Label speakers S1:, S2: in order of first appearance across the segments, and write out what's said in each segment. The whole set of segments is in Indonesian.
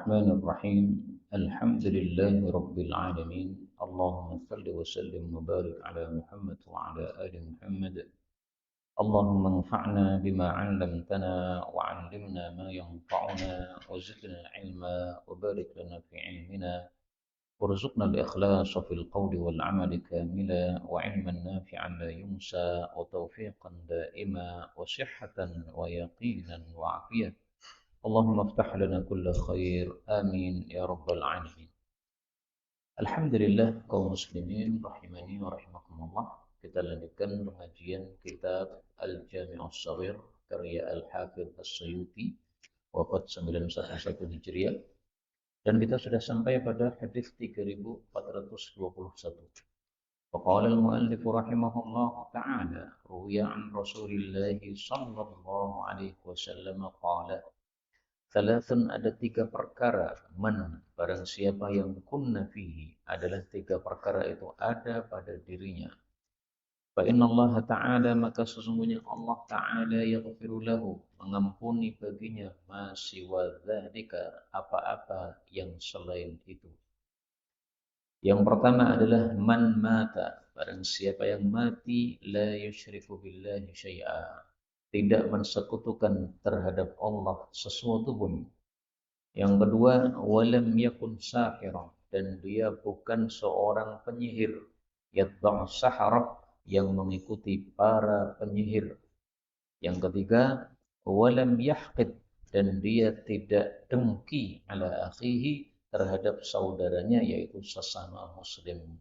S1: الرحمن الرحيم الحمد لله رب العالمين اللهم صل وسلم وبارك على محمد وعلى آل محمد اللهم انفعنا بما علمتنا وعلمنا ما ينفعنا وزدنا علما وبارك لنا في علمنا وارزقنا الإخلاص في القول والعمل كاملا وعلما نافعا لا ينسى وتوفيقا دائما وصحة ويقينا وعافية اللهم افتح لنا كل خير آمين يا رب العالمين. Alhamdulillah kaum muslimin rahimani wa rahimakumullah. Kita lanjutkan pengajian kitab Al-Jami' Shaghir karya Al-Hafidz As-Suyuti wafat 911 Hijriah dan kita sudah sampai pada hadis 3421. Faqala al-muallif rahimahullah ta'ala ruwiya an Rasulillah sallallahu alaihi wasallam qala Salasun ada tiga perkara man barang siapa yang kunna fihi adalah tiga perkara itu ada pada dirinya. Fa inna Allah Ta'ala maka sesungguhnya Allah Ta'ala yaghfiru lahu mengampuni baginya ma siwa dzalika apa-apa yang selain itu. Yang pertama adalah man mata barang siapa yang mati la yusyriku billahi syai'a tidak mensekutukan terhadap Allah sesuatu pun. Yang kedua, walam yakun sahira dan dia bukan seorang penyihir. Yatba'u sahara yang mengikuti para penyihir. Yang ketiga, walam yahqid dan dia tidak dengki ala akhihi terhadap saudaranya yaitu sesama muslim.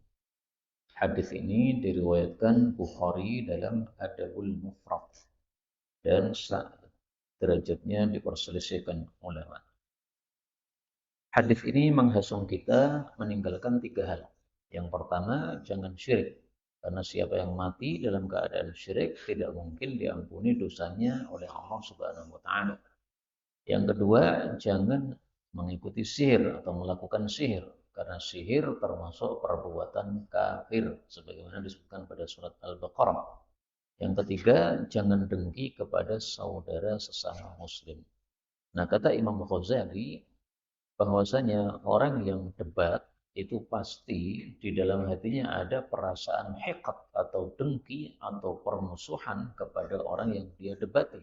S1: Hadis ini diriwayatkan Bukhari dalam Adabul Mufrad dan derajatnya diperselisihkan ulama. Hadis ini menghasung kita meninggalkan tiga hal. Yang pertama, jangan syirik. Karena siapa yang mati dalam keadaan syirik tidak mungkin diampuni dosanya oleh Allah Subhanahu wa taala. Yang kedua, jangan mengikuti sihir atau melakukan sihir karena sihir termasuk perbuatan kafir sebagaimana disebutkan pada surat Al-Baqarah. Yang ketiga, jangan dengki kepada saudara sesama muslim. Nah, kata Imam Ghazali bahwasanya orang yang debat itu pasti di dalam hatinya ada perasaan hiqat atau dengki atau permusuhan kepada orang yang dia debati.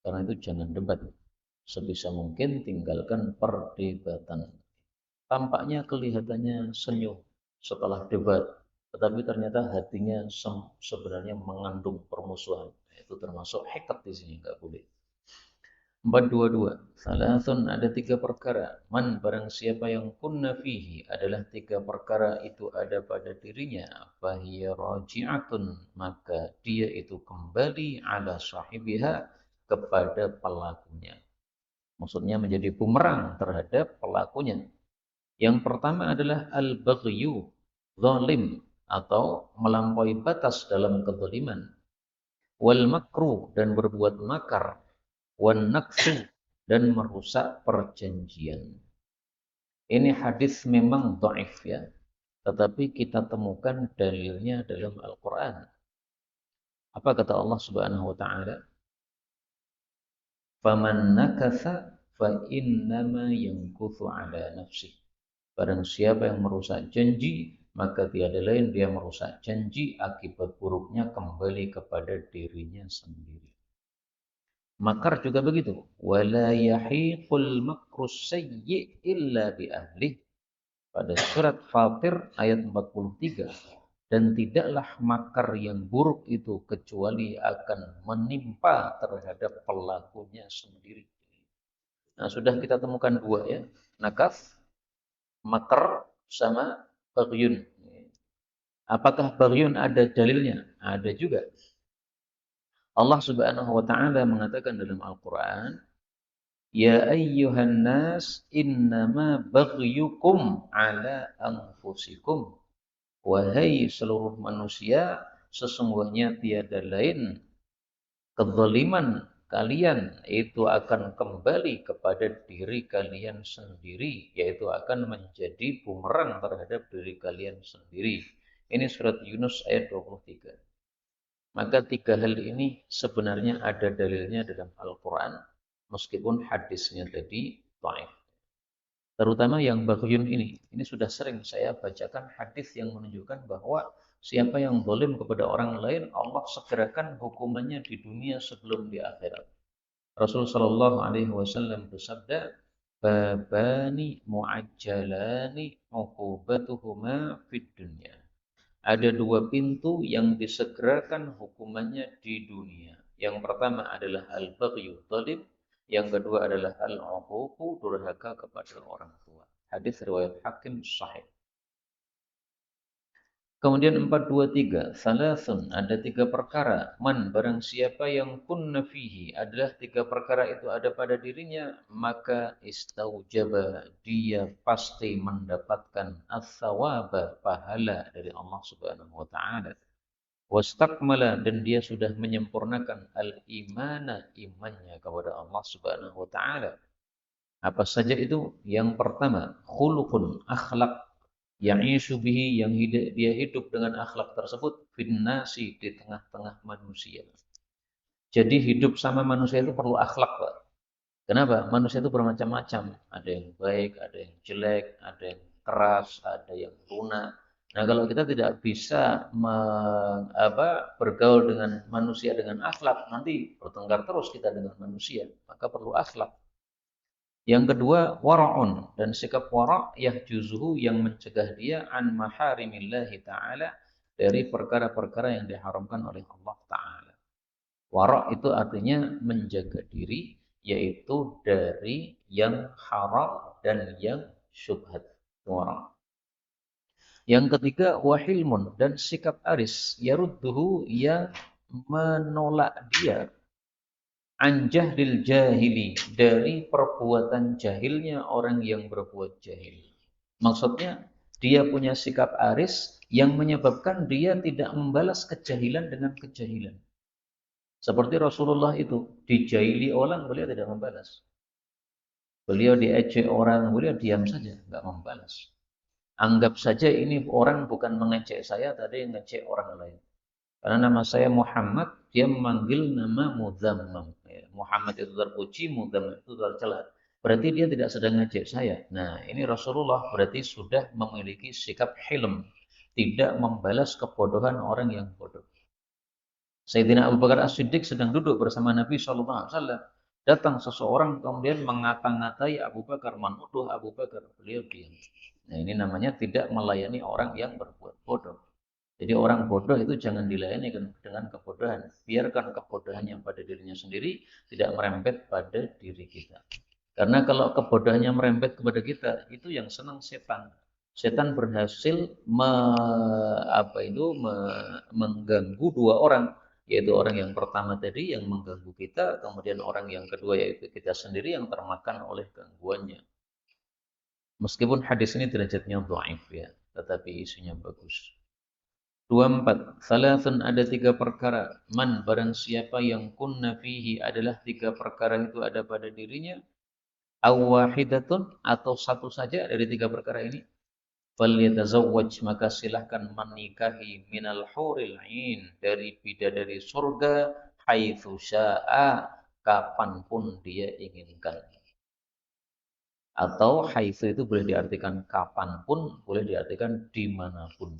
S1: Karena itu jangan debat. Sebisa mungkin tinggalkan perdebatan. Tampaknya kelihatannya senyum setelah debat, tetapi ternyata hatinya sebenarnya mengandung permusuhan. Itu termasuk hiqat di sini, nggak boleh. 422. Salasun ada tiga perkara. Man barang siapa yang kunna fihi adalah tiga perkara itu ada pada dirinya. Fahiya raji'atun. Maka dia itu kembali ala sahibiha kepada pelakunya. Maksudnya menjadi bumerang terhadap pelakunya. Yang pertama adalah al-baghyu. Zalim atau melampaui batas dalam kezaliman. Wal makru dan berbuat makar. Wan naksu dan merusak perjanjian. Ini hadis memang dhaif ya, tetapi kita temukan dalilnya dalam Al-Qur'an. Apa kata Allah Subhanahu wa taala? Faman nakatha fa innama yankuthu ala nafsi. Barang siapa yang merusak janji, maka tiada lain dia merusak janji akibat buruknya kembali kepada dirinya sendiri. Makar juga begitu. Wala yahiqul makrus sayyi illa bi ahli. Pada surat Fatir ayat 43. Dan tidaklah makar yang buruk itu kecuali akan menimpa terhadap pelakunya sendiri. Nah, sudah kita temukan dua ya. Nakaf, makar, sama baghyun. Apakah baghyun ada dalilnya? Ada juga. Allah Subhanahu wa taala mengatakan dalam Al-Qur'an, ya ayyuhan nas innama baghyukum ala anfusikum. Wahai seluruh manusia, sesungguhnya tiada lain kezaliman kalian itu akan kembali kepada diri kalian sendiri, yaitu akan menjadi bumerang terhadap diri kalian sendiri. Ini surat Yunus ayat 23. Maka tiga hal ini sebenarnya ada dalilnya dalam Al-Quran, meskipun hadisnya tadi dhaif. Terutama yang baghyun ini. Ini sudah sering saya bacakan hadis yang menunjukkan bahwa siapa yang zalim kepada orang lain, Allah segerakan hukumannya di dunia sebelum di akhirat. Rasul sallallahu alaihi wasallam bersabda, "Babani muajjalani uqubatuhuma fid dunya." Ada dua pintu yang disegerakan hukumannya di dunia. Yang pertama adalah al-baghyu zalim, yang kedua adalah al-uququ durhaka kepada orang tua. Hadis riwayat Hakim sahih. Kemudian 423, salasun, ada tiga perkara. Man, barang siapa yang kunna fihi, adalah tiga perkara itu ada pada dirinya, maka istaujaba, dia pasti mendapatkan as-sawaba, pahala dari Allah Subhanahu wa taala. Wastakmala, dan dia sudah menyempurnakan al-imana, imannya kepada Allah Subhanahu wa taala. Apa saja itu? Yang pertama, khuluqun, akhlak, yang bihi, yang dia hidup dengan akhlak tersebut, finnasi, di tengah-tengah manusia. Jadi hidup sama manusia itu perlu akhlak, Pak. Kenapa? Manusia itu bermacam-macam. Ada yang baik, ada yang jelek, ada yang keras, ada yang lunak. Nah, kalau kita tidak bisa bergaul dengan manusia dengan akhlak, nanti bertengkar terus kita dengan manusia. Maka perlu akhlak. Yang kedua, wara'un, dan sikap wara' yahjuzuhu, yang mencegah dia an maharimillahi ta'ala, dari perkara-perkara yang diharamkan oleh Allah Ta'ala. Wara' itu artinya menjaga diri, yaitu dari yang haram dan yang syubhat. Wara'. Yang ketiga, wahilmun, dan sikap aris, yarudduhu, yang menolak dia anjahlil jahili, dari perbuatan jahilnya orang yang berbuat jahil. Maksudnya dia punya sikap aris yang menyebabkan dia tidak membalas kejahilan dengan kejahilan. Seperti Rasulullah itu dijahili orang, beliau tidak membalas. Beliau diejek orang, beliau diam saja, nggak membalas. Anggap saja ini orang bukan mengejek saya, tadi ngejek orang lain. Karena nama saya Muhammad, dia memanggil nama Mudzammam. Ya, Muhammad itu terpuji, Mudzammam itu tercela. Berarti dia tidak sedang ngejek saya. Nah, ini Rasulullah berarti sudah memiliki sikap hilm, tidak membalas kebodohan orang yang bodoh. Sayyidina Abu Bakar As-Siddiq sedang duduk bersama Nabi SAW. Datang seseorang kemudian mengata-ngatai Abu Bakar, menuduh Abu Bakar. Beliau diam. Nah, ini namanya tidak melayani orang yang berbuat bodoh. Jadi orang bodoh itu jangan dilayani dengan kebodohan. Biarkan kebodohan yang pada dirinya sendiri tidak merembet pada diri kita. Karena kalau kebodohannya merembet kepada kita, itu yang senang setan. Setan berhasil mengganggu dua orang, yaitu orang yang pertama tadi yang mengganggu kita, kemudian orang yang kedua yaitu kita sendiri yang termakan oleh gangguannya. Meskipun hadis ini derajatnya dhaif ya, tetapi isunya bagus. 24. Salasun, ada tiga perkara. Man, barang siapa yang kunna fihi, adalah tiga perkara itu ada pada dirinya. Awahidatun, atau satu saja dari tiga perkara ini. Falyatazawwaj, maka silahkan menikahi minal huril ain, dari bidadari surga, haitsu syaa, kapanpun dia inginkan. Atau haitsu itu boleh diartikan kapanpun, boleh diartikan dimanapun.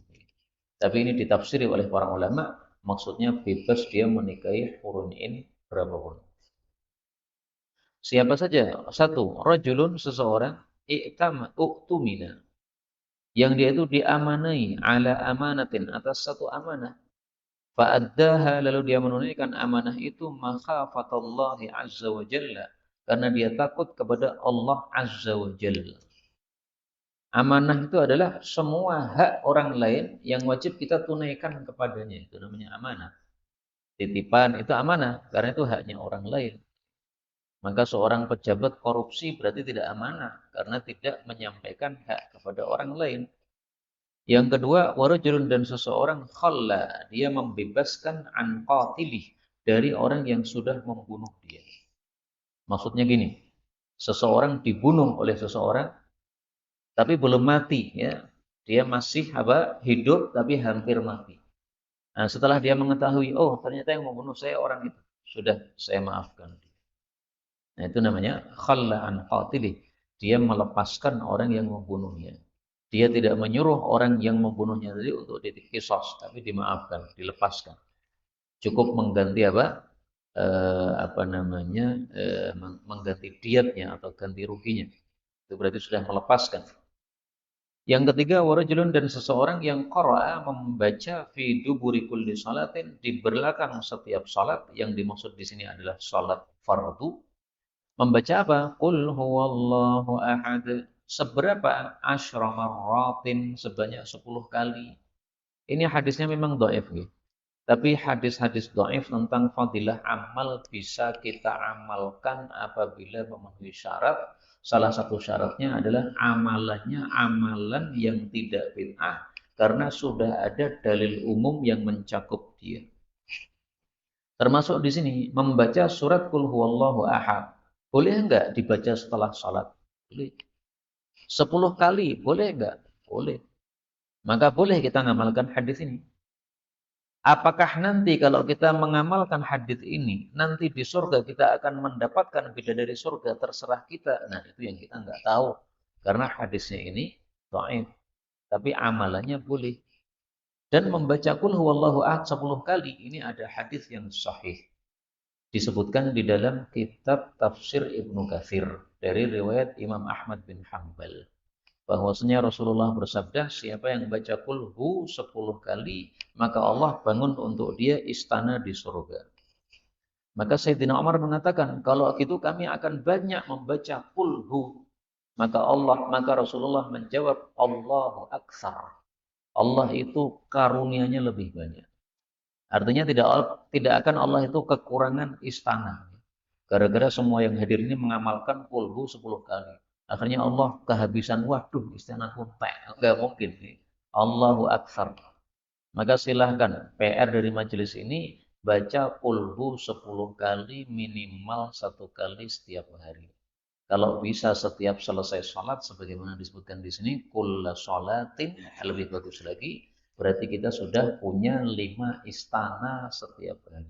S1: Tapi ini ditafsiri oleh para ulama, maksudnya bebas dia menikahi hurun in berapapun. Siapa saja? Satu, rajulun, seseorang, uktumina, yang dia itu diamanai ala amanatin, atas satu amanah. Fa'addaha, lalu dia menunaikan amanah itu, makhafatallahi azza wa jalla, karena dia takut kepada Allah azza wa jalla. Amanah itu adalah semua hak orang lain yang wajib kita tunaikan kepadanya. Itu namanya amanah. Titipan itu amanah, karena itu haknya orang lain. Maka seorang pejabat korupsi berarti tidak amanah, karena tidak menyampaikan hak kepada orang lain. Yang kedua, warajulun, dan seseorang khalla, dia membebaskan an qatilih, dari orang yang sudah membunuh dia. Maksudnya gini, seseorang dibunuh oleh seseorang, tapi belum mati, ya, dia masih hidup tapi hampir mati. Nah, setelah dia mengetahui, oh ternyata yang membunuh saya orang itu, sudah saya maafkan. Nah, itu namanya khalla an qatilih. Dia melepaskan orang yang membunuhnya. Dia tidak menyuruh orang yang membunuhnya tadi untuk dikisos, tapi dimaafkan, dilepaskan. Cukup mengganti apa? Apa namanya? Mengganti diatnya atau ganti ruginya. Itu berarti sudah melepaskan. Yang ketiga, warajulun dan seseorang yang qara'a membaca fi duburi kulli salatin di belakang setiap salat, yang dimaksud di sini adalah salat fardu. Membaca apa? Qul huwallahu ahad. Seberapa? Asyra marratin, sebanyak 10 kali. Ini hadisnya memang dhaif gitu. Tapi hadis-hadis dhaif tentang fadilah amal bisa kita amalkan apabila memenuhi syarat. Salah satu syaratnya adalah amalannya amalan yang tidak bid'ah karena sudah ada dalil umum yang mencakup dia. Termasuk di sini membaca surat Qul huwallahu ahad. Boleh enggak dibaca setelah salat? Boleh. 10 kali boleh enggak? Boleh. Maka boleh kita mengamalkan hadis ini. Apakah nanti kalau kita mengamalkan hadis ini, nanti di surga kita akan mendapatkan bidadari surga, terserah kita. Nah, itu yang kita nggak tahu. Karena hadisnya ini dhaif. Tapi amalannya boleh. Dan membaca Qul huwallahu ahad 10 kali, ini ada hadis yang sahih. Disebutkan di dalam kitab Tafsir Ibnu Katsir dari riwayat Imam Ahmad bin Hanbal. Bahwasanya Rasulullah bersabda, siapa yang baca kulhu 10 kali, maka Allah bangun untuk dia istana di surga. Maka Sayyidina Umar mengatakan, kalau gitu kami akan banyak membaca kulhu. Maka Rasulullah menjawab, Allahu Aktsar. Allah itu karunianya lebih banyak. Artinya tidak akan Allah itu kekurangan istana. Gara-gara semua yang hadir ini mengamalkan kulhu 10 kali. Akhirnya Allah kehabisan, waduh istana kuntek. Enggak mungkin. Allahu Akbar. Maka silahkan PR dari majelis ini baca kulhu 10 kali minimal 1 kali setiap hari. Kalau bisa setiap selesai sholat sebagaimana disebutkan di sini, kulla sholatin, lebih bagus lagi, berarti kita sudah punya 5 istana setiap hari.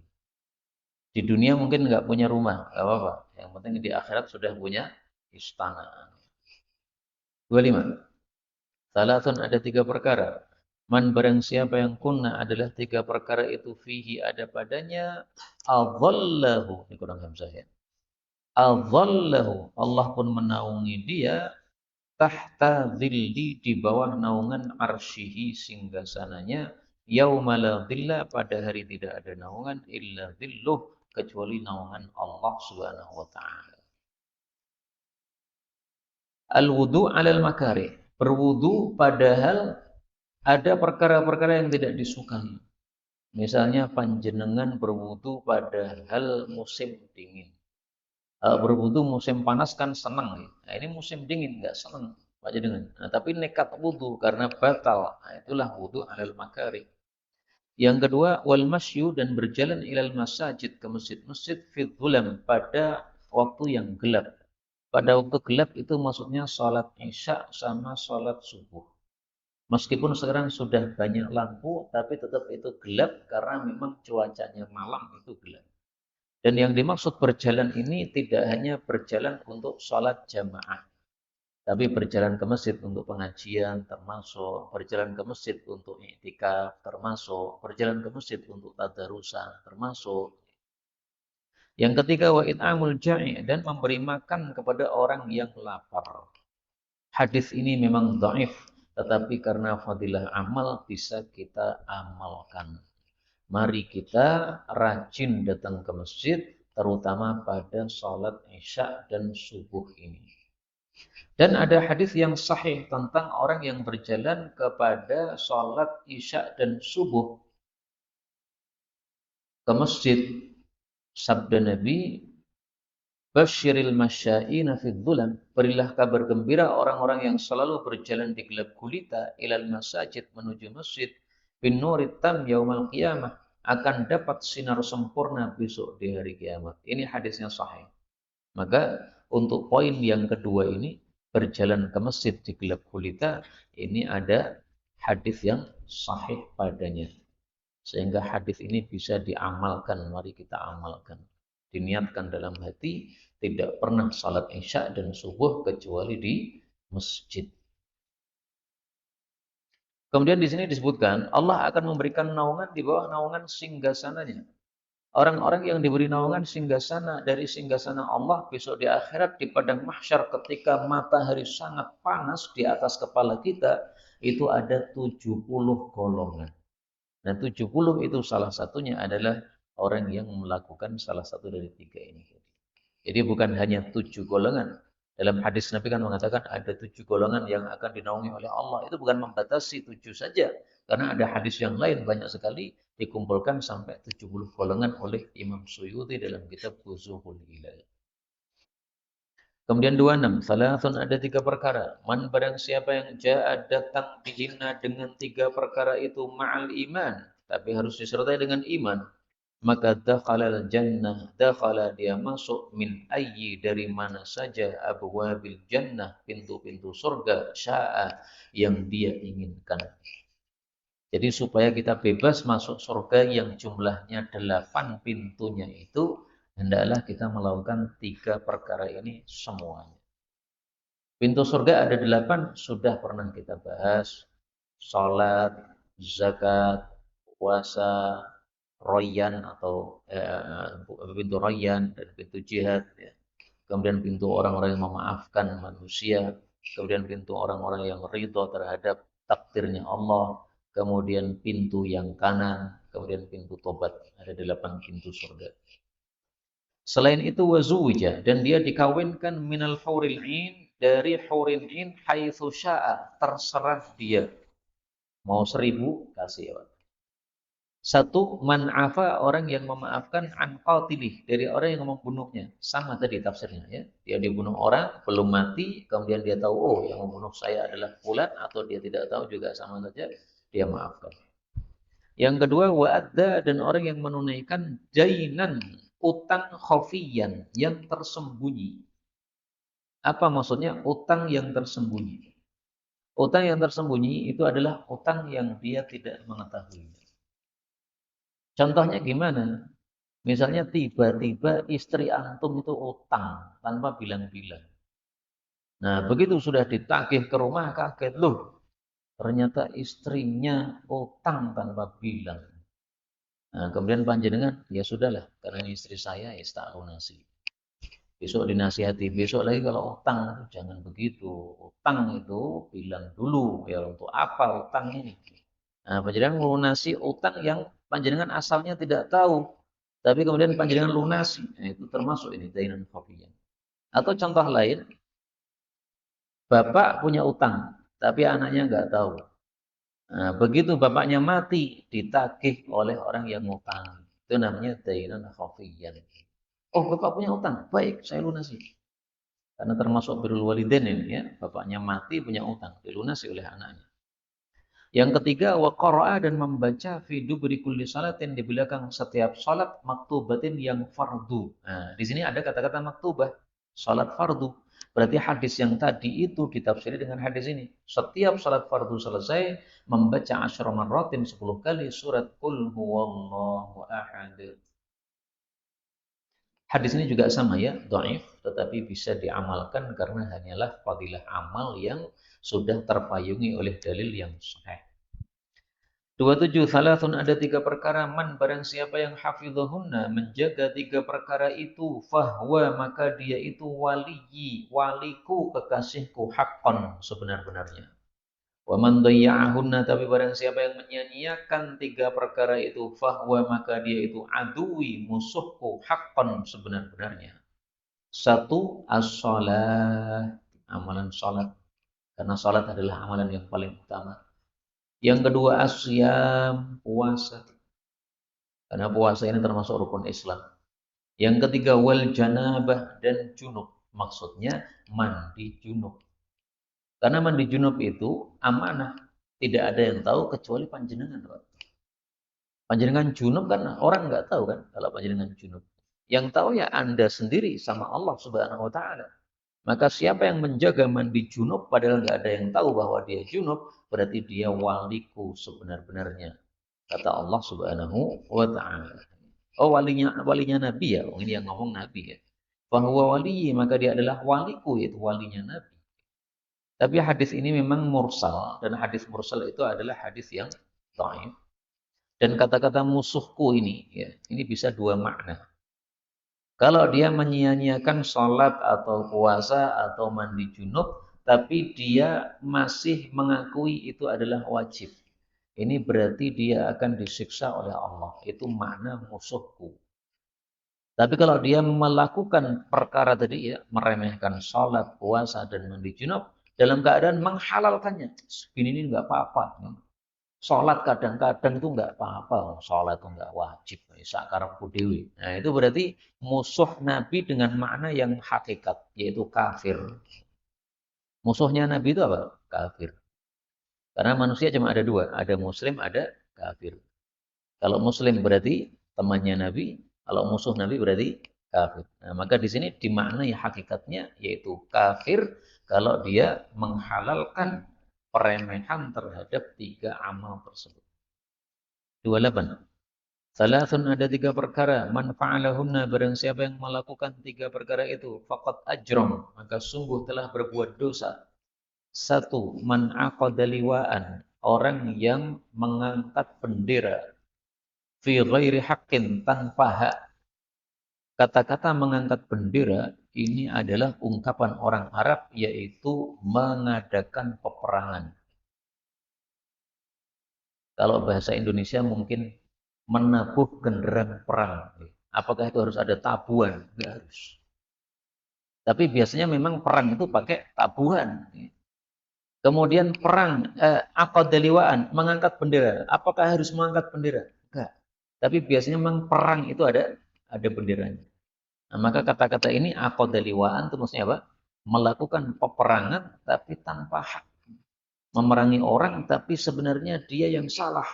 S1: Di dunia mungkin nggak punya rumah, nggak apa-apa. Yang penting di akhirat sudah punya istana. 25. Salatun, ada 3 perkara. Man barang siapa yang kunna adalah 3 perkara itu fihi ada padanya, adhallahu. Ini kurang hamzah ya. Adhallahu. Allah pun menaungi dia tahta dhilli, di bawah naungan arsyihi singgasananya, yaumala dhilla, pada hari tidak ada naungan illa dhilluh, kecuali naungan Allah Subhanahu wa taala. Al-wudu 'alal makarih, berwudu padahal ada perkara-perkara yang tidak disukai. Misalnya panjenengan berwudu padahal musim dingin. Berwudu musim panas kan senang. Nah, ini musim dingin enggak senang panjenengan. Nah, tapi nekat wudu karena batal. Nah, itulah wudu 'alal makarih. Yang kedua, wal masyu, dan berjalan ilal masajid, ke masjid-masjid, fi dhulam, pada waktu yang gelap. Pada waktu gelap itu maksudnya sholat isya sama sholat subuh. Meskipun sekarang sudah banyak lampu, tapi tetap itu gelap karena memang cuacanya malam itu gelap. Dan yang dimaksud berjalan ini tidak hanya berjalan untuk sholat jamaah, tapi berjalan ke masjid untuk pengajian termasuk, berjalan ke masjid untuk i'tikaf termasuk, berjalan ke masjid untuk tadarusan termasuk. Yang ketiga, wa it'amul ja'i, dan memberi makan kepada orang yang lapar. Hadis ini memang dhaif, tetapi karena fadilah amal bisa kita amalkan. Mari kita rajin datang ke masjid, terutama pada sholat isya dan subuh ini. Dan ada hadis yang sahih tentang orang yang berjalan kepada sholat isya dan subuh ke masjid. Sabda Nabi, Basyiril masya'ina fid dhulam, berilah kabar gembira orang-orang yang selalu berjalan di gelap gulita ilal masajid, menuju masjid, bin nurit tam yaumal qiyamah, akan dapat sinar sempurna besok di hari kiamat. Ini hadisnya sahih. Maka untuk poin yang kedua ini, berjalan ke masjid di gelap gulita, ini ada hadis yang sahih padanya. Sehingga hadis ini bisa diamalkan, mari kita amalkan. diniatkan dalam hati, tidak pernah salat isya dan subuh kecuali di masjid. Kemudian di sini disebutkan Allah akan memberikan naungan di bawah naungan singgasananya. Orang-orang yang diberi naungan singgasana dari singgasana Allah besok di akhirat di padang mahsyar ketika matahari sangat panas di atas kepala kita, itu ada 70 golongan. Dan 70 itu salah satunya adalah orang yang melakukan salah satu dari tiga ini. Jadi bukan hanya 7 golongan. Dalam hadis Nabi kan mengatakan ada 7 golongan yang akan dinaungi oleh Allah. Itu bukan membatasi 7 saja. Karena ada hadis yang lain banyak sekali dikumpulkan sampai 70 golongan oleh Imam Suyuti dalam kitab Fuzuhul Hilal. Kemudian 26, salasun ada 3 perkara. Man barang siapa yang ja'a datang bihina dengan 3 perkara itu ma'al iman. Tapi harus disertai dengan iman. Maka dakhalal jannah, dakhala dia masuk min ayyi dari mana saja abwabil jannah, pintu-pintu surga, sya'a yang dia inginkan. Jadi supaya kita bebas masuk surga yang jumlahnya 8 pintunya itu, hendaklah kita melakukan 3 perkara ini semuanya. Pintu surga ada 8, sudah pernah kita bahas. Salat, zakat, puasa, Royan atau pintu Royan dan pintu jihad. Ya. Kemudian pintu orang-orang yang memaafkan manusia. Kemudian pintu orang-orang yang ridho terhadap takdirnya Allah. Kemudian pintu yang kanan. Kemudian pintu tobat. Ada 8 pintu surga. Selain itu wazuwija, dan dia dikawinkan minal huril in, dari huril in haitsu sya'a, terserah dia. Mau 1000 kasih ya. Satu, man afa, orang yang memaafkan an qatilih, dari orang yang membunuhnya. Sama tadi tafsirnya ya. Dia dibunuh orang, belum mati, kemudian dia tahu oh yang membunuh saya adalah fulan, atau dia tidak tahu juga sama saja, dia maafkan. Yang kedua, wa'adda, dan orang yang menunaikan jainan, utang khafiyan, yang tersembunyi. Apa maksudnya utang yang tersembunyi? Utang yang tersembunyi itu adalah utang yang dia tidak mengetahui. Contohnya gimana? Misalnya tiba-tiba istri antum itu utang tanpa bilang-bilang. Nah, begitu sudah ditagih ke rumah kaget loh. Ternyata istrinya utang tanpa bilang. Nah, kemudian panjenengan, ya sudahlah, karena istri saya ya tak lunasi. Besok dinasihati, besok lagi kalau utang jangan begitu. Utang itu bilang dulu ya untuk apa utang ini. Nah, panjenengan melunasi utang yang panjenengan asalnya tidak tahu, tapi kemudian panjenengan lunasi. Nah, itu termasuk ini dainan khafiyah. Atau contoh lain, bapak punya utang, tapi anaknya nggak tahu. Nah, begitu bapaknya mati, ditagih oleh orang yang utang. Itu namanya dainan khafiyah. Oh, bapak punya utang, baik, saya lunasi. Karena termasuk birrul walidain ini ya, bapaknya mati punya utang, dilunasi oleh anaknya. Yang ketiga, wa qara'a, dan membaca fi dubri kulli salatin, di belakang setiap salat, maktubatin yang fardu. Nah, di sini ada kata-kata maktubah, salat fardu. Berarti hadis yang tadi itu ditafsiri dengan hadis ini. Setiap salat fardu selesai, membaca 10 marratin, 10 kali surat Qul huwallahu ahad. Hadis ini juga sama ya, dhaif, tetapi bisa diamalkan karena hanyalah fadilah amal yang sudah terpayungi oleh dalil yang sahih. 27, salasun ada 3 perkara, man barang siapa yang hafidhahunna, menjaga 3 perkara itu, fahwa maka dia itu waliyi, waliku, kekasihku, haqqan, sebenar-benarnya. Wa man dhayya'ahunna, tapi barang siapa yang menyia-nyiakan 3 perkara itu, fahwa maka dia itu aduwi, musuhku, haqqan, sebenar-benarnya. 1, as-shalah, amalan salat. Karena salat adalah amalan yang paling utama. Yang kedua, asyam, puasa. Karena puasa ini termasuk rukun Islam. Yang ketiga, wal janabah, dan junub. Maksudnya mandi junub. Karena mandi junub itu amanah. Tidak ada yang tahu kecuali panjenengan. Panjenengan junub kan orang nggak tahu kan kalau panjenengan junub. Yang tahu ya Anda sendiri sama Allah Subhanahu wa taala. Maka siapa yang menjaga mandi junub padahal nggak ada yang tahu bahwa dia junub, berarti dia waliku sebenar-benarnya. Kata Allah Subhanahu wa taala. Oh, walinya Nabi ya. Oh, ini yang ngomong Nabi ya. Bahwa wali, maka dia adalah waliku, yaitu walinya Nabi. Tapi hadis ini memang mursal, dan hadis mursal itu adalah hadis yang dhaif. Dan kata-kata musuhku ini, ya, ini bisa dua makna. Kalau dia menyia-nyiakan sholat atau puasa atau mandi junub, tapi dia masih mengakui itu adalah wajib. Ini berarti dia akan disiksa oleh Allah. Itu makna musuhku. Tapi kalau dia melakukan perkara tadi ya, meremehkan sholat, puasa, dan mandi junub, dalam keadaan menghalalkannya. Ini nggak apa-apa. Sholat kadang-kadang itu nggak apa-apa. Sholat itu nggak wajib. Sakarepku dewi. Nah itu berarti musuh Nabi dengan makna yang hakikat, yaitu kafir. Musuhnya Nabi itu apa? Kafir. Karena manusia cuma ada dua. Ada muslim, ada kafir. Kalau muslim berarti temannya Nabi, kalau musuh Nabi berarti kafir. Nah, maka di sini dimaknai hakikatnya yaitu kafir kalau dia menghalalkan peremehan terhadap tiga amal tersebut. 28. Salasun ada tiga perkara, man fa'alahunna barang siapa yang melakukan tiga perkara itu, faqad ajram, maka sungguh telah berbuat dosa. Satu, man aqada liwa'an, orang yang mengangkat bendera fi ghairi haqqin, tanpa hak. Kata-kata mengangkat bendera ini adalah ungkapan orang Arab, yaitu mengadakan peperangan. Kalau bahasa Indonesia mungkin menabuh genderang perang. Apakah itu harus ada tabuhan? Tidak harus. Tapi biasanya memang perang itu pakai tabuhan. Kemudian perang aqadaliwaan, mengangkat bendera. Apakah harus mengangkat bendera? Enggak. Tapi biasanya memang perang itu ada benderanya. Nah, maka kata-kata ini aqadaliwaan itu maksudnya apa? Melakukan peperangan tapi tanpa hak. Memerangi orang tapi sebenarnya dia yang salah.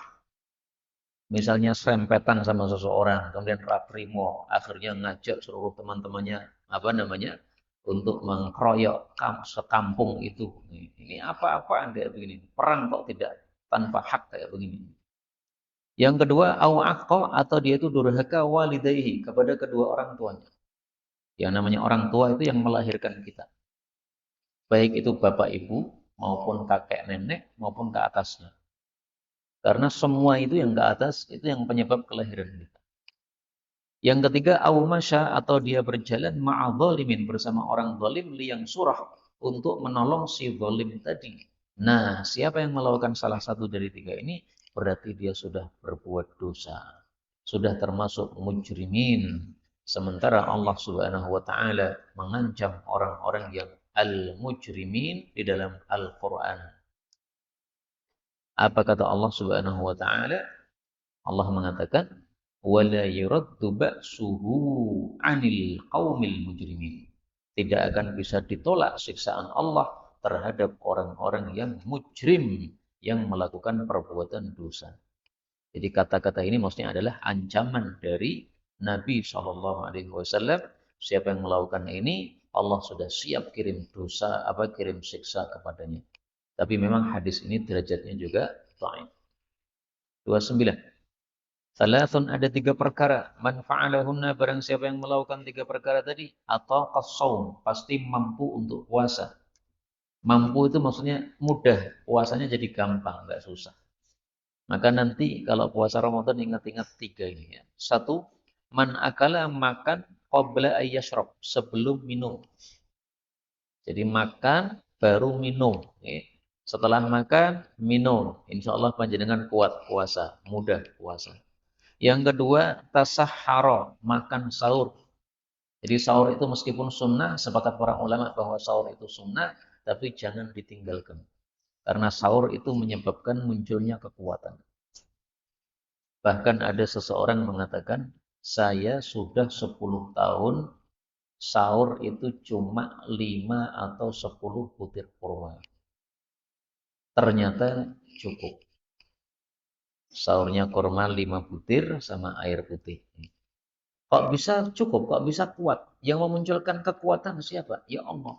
S1: Misalnya serempetan sama seseorang, kemudian raprimo, akhirnya ngajak seluruh teman-temannya, apa namanya, untuk mengkeroyok sekampung itu. Ini apa-apaan kayak begini. Perang kok tidak tanpa hak kayak begini. Yang kedua, au'aqqa, atau dia itu durhaka walidayhi, kepada kedua orang tuanya. Yang namanya orang tua itu yang melahirkan kita. Baik itu bapak ibu, maupun kakek nenek, maupun ke atasnya. Karena semua itu yang ke atas, itu yang penyebab kelahiran kita. Yang ketiga, awmasya, atau dia berjalan ma'adzalimin, bersama orang zalim, liyang surah, untuk menolong si zalim tadi. Nah, siapa yang melakukan salah satu dari tiga ini, berarti dia sudah berbuat dosa. Sudah termasuk mujrimin. Sementara Allah Subhanahu wa taala mengancam orang-orang yang al-mujrimin di dalam Al-Qur'an. Apa kata Allah Subhanahu wa taala? Allah mengatakan, wala yuraddu ba'suhu 'anil qaumil mujrimin. Tidak akan bisa ditolak siksaan Allah terhadap orang-orang yang mujrim, yang melakukan perbuatan dosa. Jadi kata-kata ini maksudnya adalah ancaman dari Nabi SAW. Siapa yang melakukan ini, Allah sudah siap kirim dosa, kirim siksa kepadanya. Tapi memang hadis ini derajatnya juga dhaif. 29. Salasun, ada tiga perkara. Man fa'alahunna, barang siapa yang melakukan tiga perkara tadi, atau qasaum, pasti mampu untuk puasa. Mampu itu maksudnya mudah, puasanya jadi gampang, nggak susah. Maka nanti kalau puasa Ramadan ingat-ingat tiga ini ya. Satu, man akala, makan qabla ayyashrab, sebelum minum. Jadi makan baru minum. Ya. Setelah makan, minum. Insya Allah panjenengan kuat puasa, mudah puasa. Yang kedua, tasahhara, makan sahur. Jadi sahur itu meskipun sunnah, sepakat para ulama bahwa sahur itu sunnah, tapi jangan ditinggalkan. Karena sahur itu menyebabkan munculnya kekuatan. Bahkan ada seseorang mengatakan, saya sudah 10 tahun sahur itu cuma 5 atau 10 butir kurma. Ternyata cukup. Sahurnya kurma 5 butir sama air putih. Kok bisa cukup, kok bisa kuat? Yang memunculkan kekuatan siapa? Ya Allah.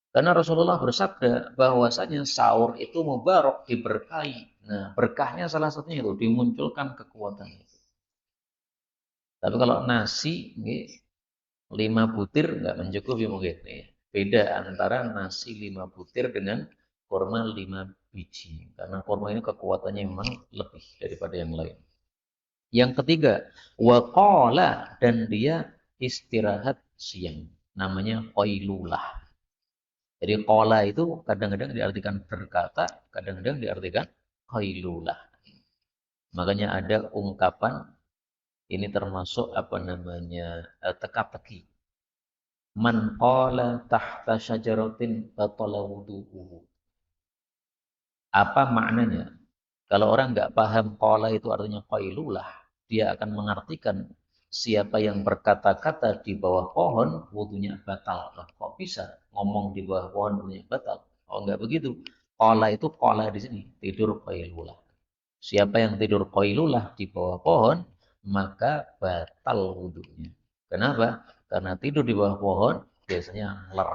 S1: Karena Rasulullah bersabda bahwasanya sahur itu mubarak, diberkahi. Nah, berkahnya salah satunya itu dimunculkan kekuatan itu. Tapi kalau nasi, 5 butir nggak mencukupi mungkin. Beda antara nasi 5 butir dengan kurma 5 biji. Karena kurma ini kekuatannya memang lebih daripada yang lain. Yang ketiga, waqala, dan dia istirahat siang. Namanya qailulah. Jadi qala itu kadang-kadang diartikan berkata, kadang-kadang diartikan qailulah. Makanya ada ungkapan ini termasuk apa namanya teka-teki. Man qala tahta syajaratin batala wudu'uhu. Apa maknanya? Kalau orang nggak paham qala itu artinya qailulah, dia akan mengartikan siapa yang berkata-kata di bawah pohon wudunya batal. Loh, kok bisa ngomong di bawah pohon wudunya batal? Oh, nggak begitu. Qala itu qala di sini, tidur qailulah. Siapa yang tidur qailulah di bawah pohon, maka batal wudunya. Kenapa? Karena tidur di bawah pohon biasanya angler.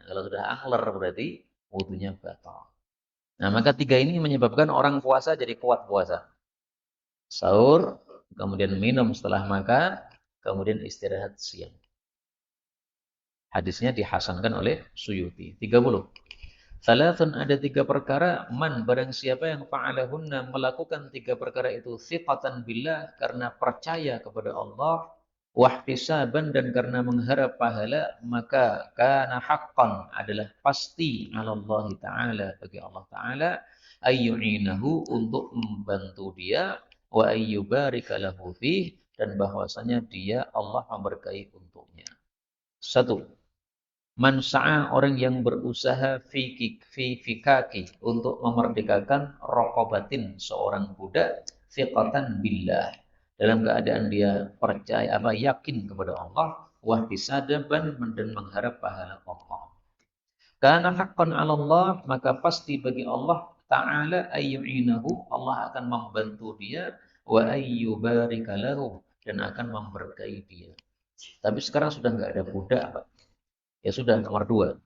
S1: Kalau sudah angler berarti wudunya batal. Nah, maka tiga ini menyebabkan orang puasa jadi kuat puasa. Sahur, kemudian minum setelah makan, kemudian istirahat siang. Hadisnya dihasankan oleh Suyuti. 30. Salatun, ada 3 perkara, man barang siapa yang fa'alahunna melakukan 3 perkara itu thiqatan billah, karena percaya kepada Allah, wahtisaban, dan karena mengharap pahala, maka kana haqqan, adalah pasti Allah Ta'ala, bagi Allah Ta'ala, ayyu'inahu, untuk membantu dia, wa ayyubarika lahu fih, dan bahwasanya dia Allah memberkahi untuknya. 1. Man sa'a, orang yang berusaha fi fikaki, untuk memerdekakan rokobatin, seorang budak, thiqatan billah, dalam keadaan dia percaya yakin kepada Allah, wahtisadaban, dan mengharap pahala Allah. Karena haqqan 'ala Allah, maka pasti bagi Allah Ta'ala ayyu'inahu, Allah akan membantu dia, wa ayyubarika lahu, dan akan memberkahi dia. Tapi sekarang sudah nggak ada budak, Pak. Ya sudah, nomor 2.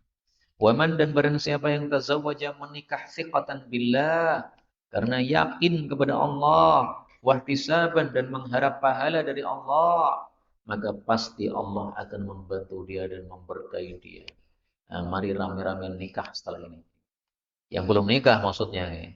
S1: Waman, dan barang siapa yang tazawwaja, menikah thiqatan billah, karena yakin kepada Allah, wahtisaban, dan mengharap pahala dari Allah, maka pasti Allah akan membantu dia dan memberkahi dia. Nah, mari rame-rame nikah setelah ini. Yang belum nikah maksudnya.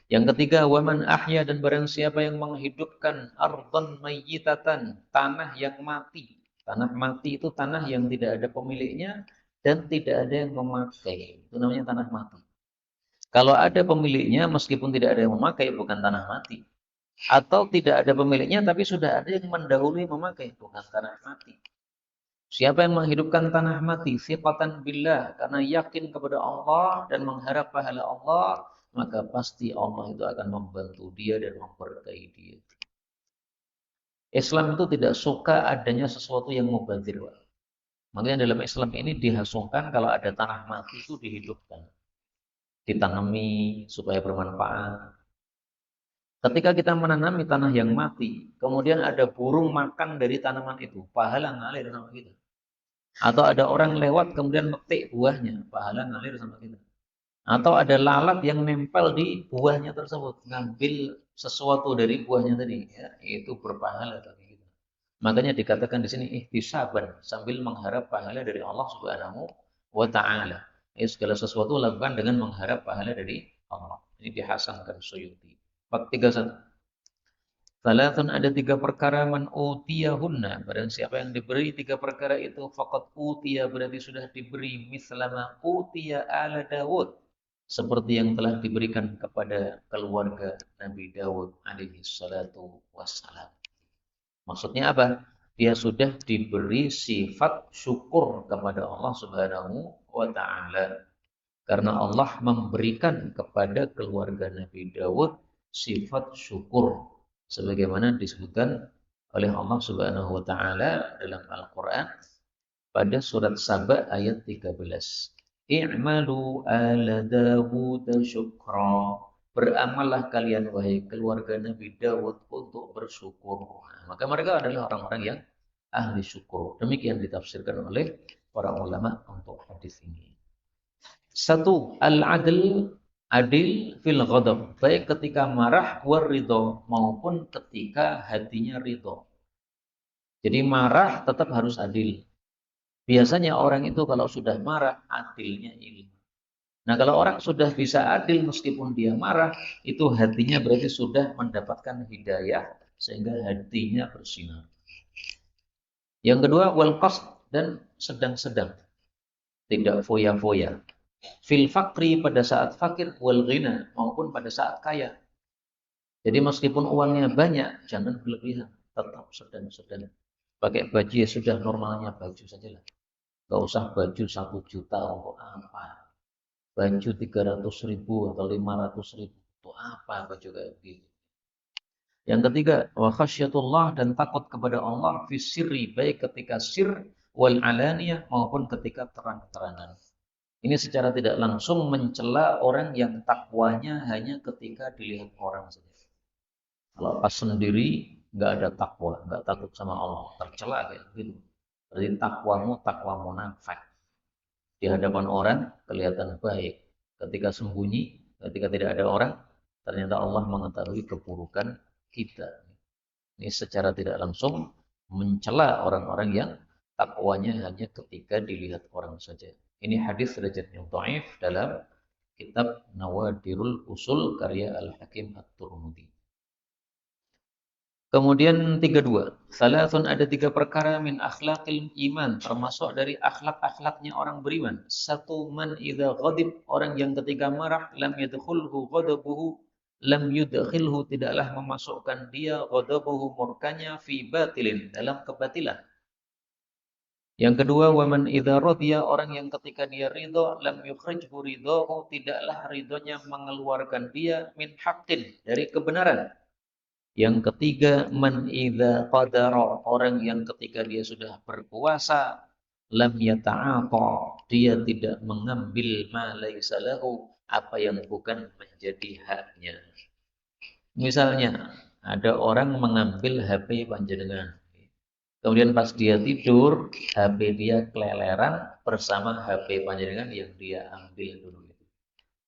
S1: Yang ketiga, waman ahya, dan barang siapa yang menghidupkan ardhan mayyitatan, tanah yang mati. Tanah mati itu tanah yang tidak ada pemiliknya dan tidak ada yang memakai. Itu namanya tanah mati. Kalau ada pemiliknya, meskipun tidak ada yang memakai, bukan tanah mati. Atau tidak ada pemiliknya, tapi sudah ada yang mendahului memakai, bukan tanah mati. Siapa yang menghidupkan tanah mati, thiqatan billah, karena yakin kepada Allah dan mengharap pahala Allah, maka pasti Allah itu akan membantu dia dan memberkahi dia. Islam itu tidak suka adanya sesuatu yang mubazir. Makanya dalam Islam ini dihasungkan kalau ada tanah mati itu dihidupkan, ditanami supaya bermanfaat. Ketika kita menanami tanah yang mati, kemudian ada burung makan dari tanaman itu, pahala ngalir sama kita. Atau ada orang lewat kemudian metik buahnya, pahala ngalir sama kita. Atau ada lalat yang nempel di buahnya tersebut, ngambil sesuatu dari buahnya tadi, ya, itu berpahala bagi kita. Makanya dikatakan di sini ihtisaban, sambil mengharap pahala dari Allah Subhanahu wa taala. Segala sesuatu lakukan dengan mengharap pahala dari Allah. Ini dihasankan Suyuti. 431. Salatun, ada 3 perkara, man utiyahunna, barang siapa yang diberi 3 perkara itu, faqad utiya, berarti sudah diberi, mislama utiya ala Dawud, seperti yang telah diberikan kepada keluarga Nabi Dawud alaihi salatu wassalam. Maksudnya apa? Dia sudah diberi sifat syukur kepada Allah Subhanahu wa taala. Karena Allah memberikan kepada keluarga Nabi Dawud sifat syukur, sebagaimana disebutkan oleh Allah Subhanahu wa taala dalam Al-Qur'an pada surat Saba ayat 13. I'malu ala Dawud syukra. Beramallah kalian wahai keluarga Nabi Dawud untuk bersyukur. Nah, maka mereka adalah orang-orang yang ahli syukur. Demikian ditafsirkan oleh para ulama untuk hadis ini. 1. Al-adl, adil fil ghadab, baik ketika marah, war ridho, maupun ketika hatinya ridho. Jadi marah tetap harus adil. Biasanya orang itu kalau sudah marah, adilnya hilang. Nah, kalau orang sudah bisa adil meskipun dia marah, itu hatinya berarti sudah mendapatkan hidayah sehingga hatinya bersinar. Yang kedua, wal qasd dan sedang-sedang, tidak foya-foya. Fil fakri pada saat fakir, wal ghina maupun pada saat kaya. Jadi meskipun uangnya banyak, jangan berlebihan, tetap sedang-sedang. Pakai baju ya sudah normalnya baju sajalah. Gak usah baju 1 juta untuk apa? Baju 300.000 atau 500.000 untuk apa baju kayak gitu? Yang ketiga, wa khasyatullah dan takut kepada Allah fi sirri, baik ketika sir wal alaniyah maupun ketika terang-terangan. Ini secara tidak langsung mencela orang yang takwanya hanya ketika dilihat orang saja. Kalau pas sendiri nggak ada takwa, nggak takut sama Allah, tercela kayak gitu. Berarti takwamu takwa munafik. Di hadapan orang kelihatan baik. Ketika sembunyi, ketika tidak ada orang, ternyata Allah mengetahui keburukan kita. Ini secara tidak langsung mencela orang-orang yang takwanya hanya ketika dilihat orang saja. Ini hadis derajatnya dhaif dalam kitab Nawadirul Usul karya Al-Hakim At-Turmudi. Kemudian 32. Salatun, ada 3 perkara min akhlaqil iman, termasuk dari akhlak-akhlaknya orang beriman. Satu, man idza ghadib, orang yang ketika marah, lam yadkhulhu ghadabuhu, lam yudkhilhu, tidaklah memasukkan dia ghadabuhu, murkanya, fi batilin, dalam kebatilan. Yang kedua, wa man idza radiya, orang yang ketika dia ridha, lam yukhrijhu ridahu, tidaklah ridhonya mengeluarkan dia min haqqin, dari kebenaran. Yang ketiga, man idza qadara, orang yang ketika dia sudah berkuasa, lam yata'ata, dia tidak mengambil ma laisa lahu, apa yang bukan menjadi haknya. Misalnya, ada orang mengambil HP panjenengan. Kemudian pas dia tidur, HP dia keleleran bersama HP panjenengan yang dia ambil dulu.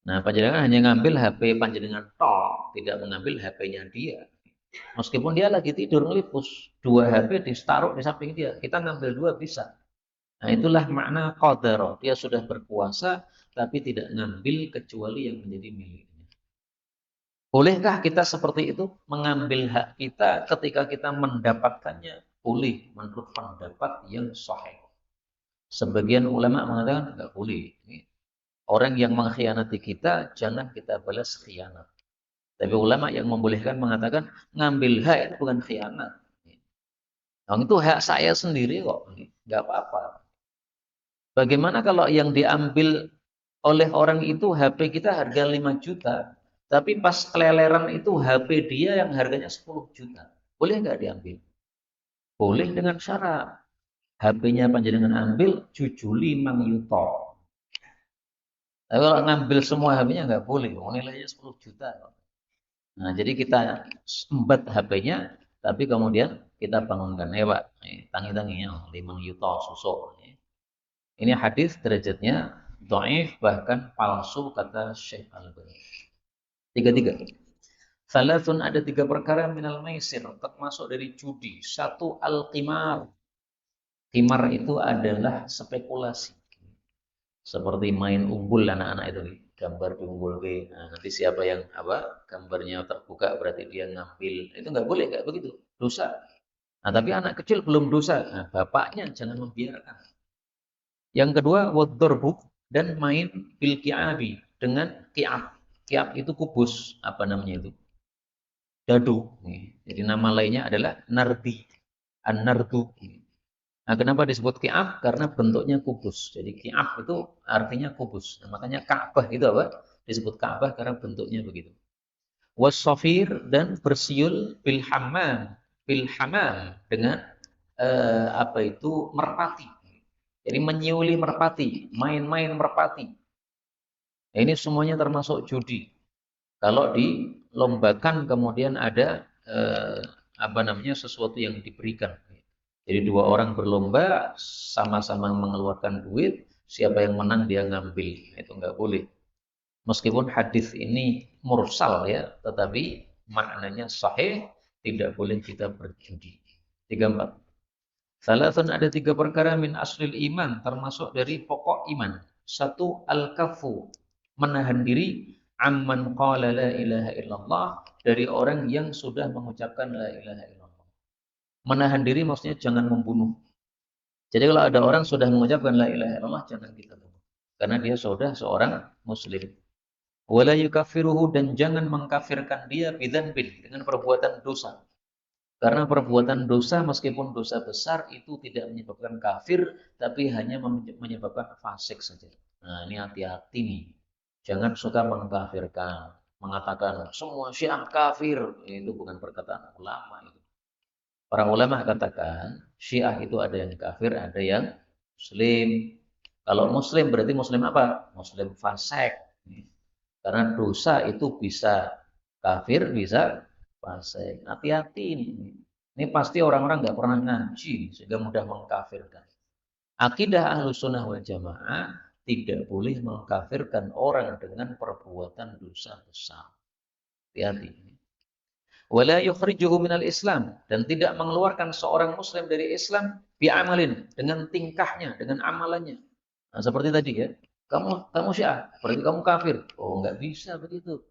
S1: Nah, panjenengan hanya ngambil HP panjenengan tok, tidak mengambil HP-nya dia. Meskipun dia lagi tidur ngelipus, 2 HP ditaruh di samping dia, kita ngambil 2 bisa. Nah, itulah makna qadara. Dia sudah berkuasa, tapi tidak ngambil kecuali yang menjadi miliknya. Bolehkah kita seperti itu? Mengambil hak kita ketika kita mendapatkannya? Boleh, menurut pendapat yang sahih. Sebagian ulama mengatakan enggak boleh. Orang yang mengkhianati kita, jangan kita balas khianat. Tapi ulama yang membolehkan mengatakan ngambil hak itu bukan khianat. Nah, itu hak saya sendiri kok, nggak apa-apa. Bagaimana kalau yang diambil oleh orang itu HP kita harga 5 juta, tapi pas keleleran itu HP dia yang harganya 10 juta. Boleh nggak diambil? Boleh dengan syarat. HP-nya panjenengan ambil, jujuli mang yuto. Tapi kalau ngambil semua HP-nya nggak boleh, nilainya 10 juta. Nah, jadi kita embat HP-nya, tapi kemudian kita bangunkan, Pak, tangi-tanginya 5 yuta susuk. Ini hadis derajatnya dhaif, bahkan palsu, kata Syekh Al-Albani. 33. Salatun, ada 3 perkara minal maisir, termasuk dari judi. 1, al-qimar. Qimar itu adalah spekulasi. Seperti main umbul anak-anak itu, gambar diunggul ke, nah, nanti siapa yang gambarnya terbuka berarti dia ngambil. Itu nggak boleh, nggak begitu, dosa. Nah, tapi anak kecil belum dosa, nah, bapaknya jangan membiarkan. Yang kedua, waddarbu, dan main bil ki'abi, dengan ki'ab. Ki'ab itu kubus, apa namanya itu, dadu. Jadi nama lainnya adalah nardi, an-nardu. Nah, kenapa disebut ki'ab? Karena bentuknya kubus. Jadi ki'ab itu artinya kubus. Nah, makanya Ka'bah itu apa? Disebut Ka'bah karena bentuknya begitu. Wassafir, dan bersiul bil hammam, dengan merpati. Jadi menyiuli merpati, main-main merpati. Nah, ini semuanya termasuk judi. Kalau dilombakan kemudian ada sesuatu yang diberikan. Jadi 2 orang berlomba, sama-sama mengeluarkan duit, siapa yang menang dia ngambil. Itu nggak boleh. Meskipun hadis ini mursal ya, tetapi maknanya sahih, tidak boleh kita berjudi. 34. Salasun ada 3 perkara min aslil iman, termasuk dari pokok iman. Satu, al-kafu, menahan diri amman qala la ilaha illallah, dari orang yang sudah mengucapkan la ilaha illallah. Menahan diri maksudnya jangan membunuh. Jadi kalau ada orang sudah mengucapkan la ilaha illallah, jangan kita bunuh. Karena dia sudah seorang muslim. Wala yukaffiruhu, dan jangan mengkafirkan dia bidzanbin, dengan perbuatan dosa. Karena perbuatan dosa meskipun dosa besar itu tidak menyebabkan kafir, tapi hanya menyebabkan fasik saja. Nah ini hati-hati nih. Jangan suka mengkafirkan, mengatakan semua Syiah kafir. Itu bukan perkataan ulama. Para ulama katakan Syiah itu ada yang kafir, ada yang muslim. Kalau muslim berarti muslim apa? Muslim fasik. Karena dosa itu bisa kafir, bisa fasik. Hati-hati ini. Ini pasti orang-orang nggak pernah ngaji sehingga mudah mengkafirkan. Akidah Ahlus Sunnah wal Jamaah tidak boleh mengkafirkan orang dengan perbuatan dosa besar. Hati-hati. Wala yukhrijuhu minal Islam, dan tidak mengeluarkan seorang muslim dari Islam bi'amalin, dengan tingkahnya, dengan amalannya. Nah, seperti tadi ya. Kamu Syiah, berarti kamu kafir. Oh, nggak bisa begitu.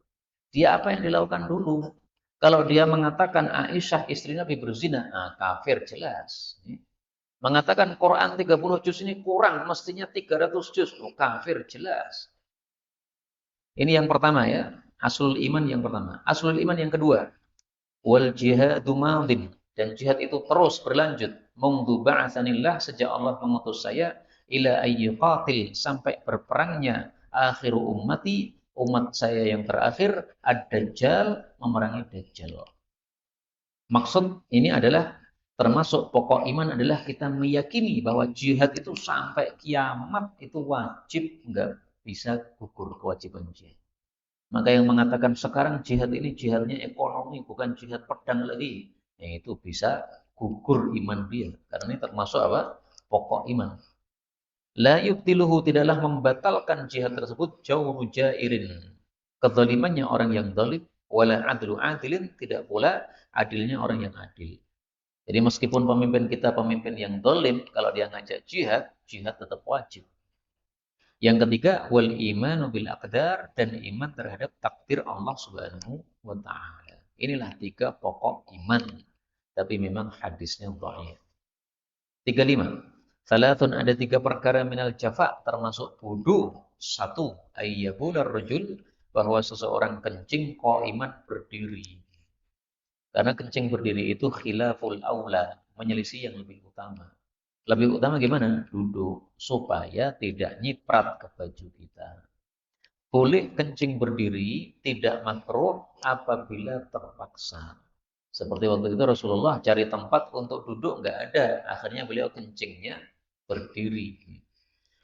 S1: Dia apa yang dilakukan dulu? Kalau dia mengatakan Aisyah istri Nabi berzina, nah, kafir jelas. Mengatakan Quran 30 juz ini kurang, mestinya 300 juz, oh, kafir jelas. Ini yang pertama ya, aslul iman yang pertama. Aslul iman yang kedua, wal jihadu madin, dan jihad itu terus berlanjut. Mungdu ba'atsanillah, sejak Allah mengutus saya, ila ayyuqatil, sampai berperangnya akhiru ummati, umat saya yang terakhir, ad-dajjal, memerangi dajjal. Maksud ini adalah termasuk pokok iman adalah kita meyakini bahwa jihad itu sampai kiamat itu wajib, nggak bisa gugur kewajiban jihad. Maka yang mengatakan sekarang jihad ini jihadnya ekonomi, bukan jihad pedang lagi, itu bisa gugur iman dia. Karena ini termasuk apa? Pokok iman. La yubtiluhu, tidaklah membatalkan jihad tersebut jawru jairin, kezalimannya orang yang zalim, wala adlu adilin, tidak pula adilnya orang yang adil. Jadi meskipun pemimpin kita pemimpin yang zalim, kalau dia ngajak jihad, jihad tetap wajib. Yang ketiga, wal imanu bil aqdar, dan iman terhadap takdir Allah Subhanahu wa taala. Inilah 3 pokok iman. Tapi memang hadisnya dhaif. 35. Salatun, ada 3 perkara minal jafa, termasuk bodoh. 1, ayyabular rajul, bahwa seseorang kencing qaiman, berdiri. Karena kencing berdiri itu khilaful aula, menyelisih yang lebih utama. Lebih utama gimana? Duduk, supaya tidak nyiprat ke baju kita. Boleh kencing berdiri, tidak makruh apabila terpaksa. Seperti waktu itu Rasulullah cari tempat untuk duduk, nggak ada. Akhirnya beliau kencingnya berdiri.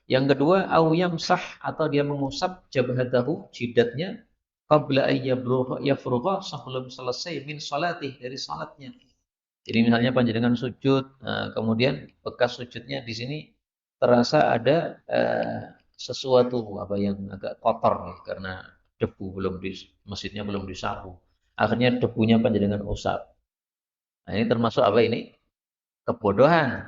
S1: Yang kedua, au yamsah, atau dia mengusap jabhatahu, jidatnya, qabla ayyafrugha, sebelum selesai min salatih, dari salatnya. Jadi misalnya panjenengan sujud, kemudian bekas sujudnya di sini terasa ada sesuatu apa yang agak kotor nih, karena debu belum di masjidnya belum disapu. Akhirnya debunya panjenengan usap. Nah, ini termasuk apa ini? Kebodohan.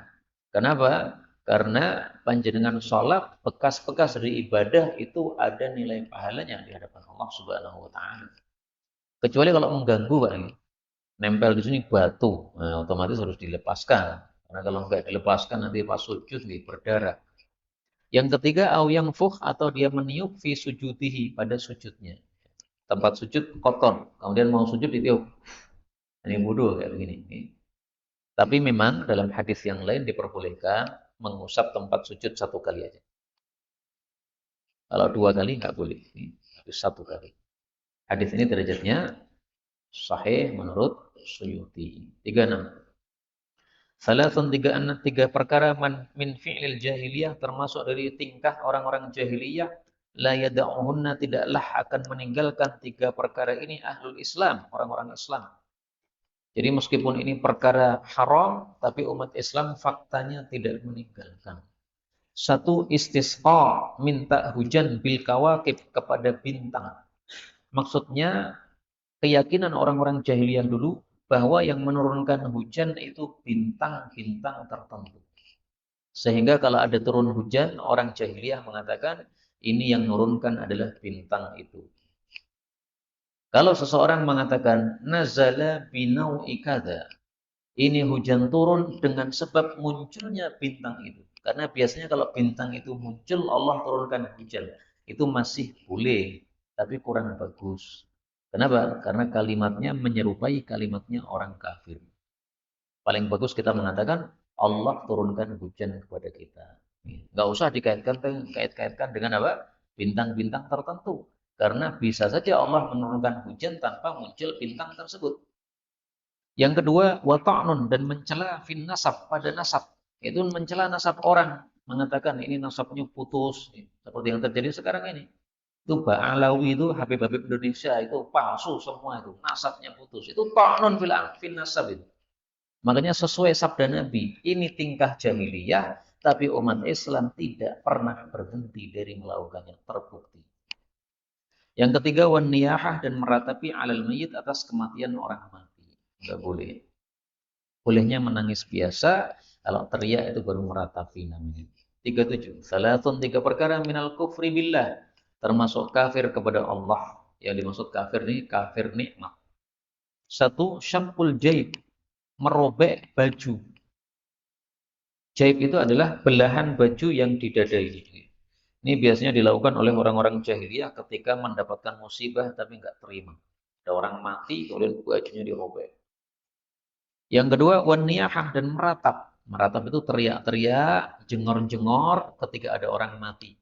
S1: Kenapa? Karena panjenengan sholat, bekas-bekas dari ibadah itu ada nilai pahalanya di hadapan Allah Subhanahu wa taala. Kecuali kalau mengganggu, Pak, nempel di sini batu, nah, otomatis harus dilepaskan. Karena kalau nggak dilepaskan nanti pas sujud nih berdarah. Yang ketiga, au yang fuh, atau dia meniup fi sujudihi, pada sujudnya. Tempat sujud kotor, kemudian mau sujud ditiup. Ini bodoh kayak begini. Tapi memang dalam hadis yang lain diperbolehkan mengusap tempat sujud 1 kali aja. Kalau 2 kali nggak boleh, harus 1 kali. Hadis ini derajatnya sahih menurut Suyuti. 36. Salatun, 3 perkara min fi'lil jahiliyah, termasuk dari tingkah orang-orang jahiliyah, la yada'uhunna, tidaklah akan meninggalkan 3 perkara ini ahlul Islam, orang-orang Islam. Jadi meskipun ini perkara haram, tapi umat Islam faktanya tidak meninggalkan. 1, istisqa, minta hujan bil kawakib, kepada bintang. Maksudnya keyakinan orang-orang jahiliyah dulu bahwa yang menurunkan hujan itu bintang-bintang tertentu. Sehingga kalau ada turun hujan, orang jahiliyah mengatakan ini yang menurunkan adalah bintang itu. Kalau seseorang mengatakan nazala binau ikada, ini hujan turun dengan sebab munculnya bintang itu. Karena biasanya kalau bintang itu muncul, Allah turunkan hujan. Itu masih boleh, tapi kurang bagus. Kenapa? Karena kalimatnya menyerupai kalimatnya orang kafir. Paling bagus kita mengatakan Allah turunkan hujan kepada kita. Nggak usah dikait-kaitkan dengan apa? Bintang-bintang tertentu. Karena bisa saja Allah menurunkan hujan tanpa muncul bintang tersebut. Yang kedua, wata'nun, dan mencela fin nasab, pada nasab. Itu mencela nasab orang. Mengatakan ini nasabnya putus. Seperti yang terjadi sekarang ini. Itu Ba'alawi itu, Habib-Habib Indonesia itu palsu semua itu. Nasabnya putus. Itu ta'nun fil nasab itu. Makanya sesuai sabda Nabi, ini tingkah jahiliyah, tapi umat Islam tidak pernah berhenti dari melakukannya, terbukti. Yang ketiga, wan niyahah, dan meratapi alal mayyit, atas kematian orang mati. Enggak boleh. Bolehnya menangis biasa, kalau teriak itu baru meratapi namanya. 37. Salatun, 3 perkara minal kufri billah, termasuk kafir kepada Allah. Yang dimaksud kafir ini kafir nikmat. 1. Syaqqul jaib, merobek baju. Jaib itu adalah belahan baju yang didadai. Ini biasanya dilakukan oleh orang-orang jahiliyah ketika mendapatkan musibah tapi nggak terima. Ada orang mati, kemudian bajunya dirobek. Yang kedua, waniyahah, dan meratap. Meratap itu teriak-teriak, jengor-jengor ketika ada orang mati.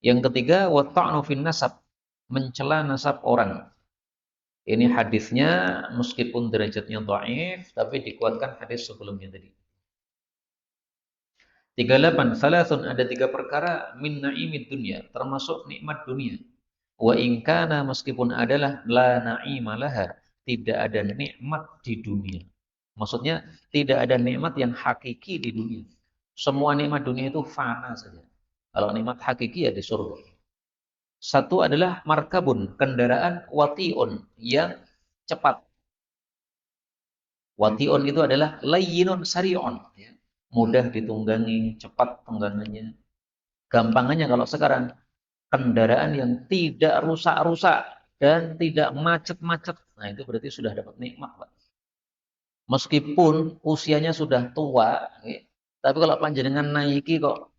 S1: Yang ketiga, wata'nu fin nasab, mencela nasab orang. Ini hadisnya meskipun derajatnya dhaif, tapi dikuatkan hadis sebelumnya tadi. 38. Salasun, ada 3 perkara min na'imid dunia, termasuk nikmat dunia. Wa in kana, meskipun adalah la na'ima laha, tidak ada nikmat di dunia. Maksudnya tidak ada nikmat yang hakiki di dunia. Semua nikmat dunia itu fana saja. Kalau nikmat hakiki ya di surga. 1 adalah markabun, kendaraan wati'un, yang cepat. Wati'un itu adalah layyinun sari'un, ya. Mudah ditunggangi, cepat tunggangannya. Gampangannya kalau sekarang, kendaraan yang tidak rusak-rusak dan tidak macet-macet. Nah, itu berarti sudah dapat nikmat, Pak. Meskipun usianya sudah tua, ya, tapi kalau panjenengan naiki kok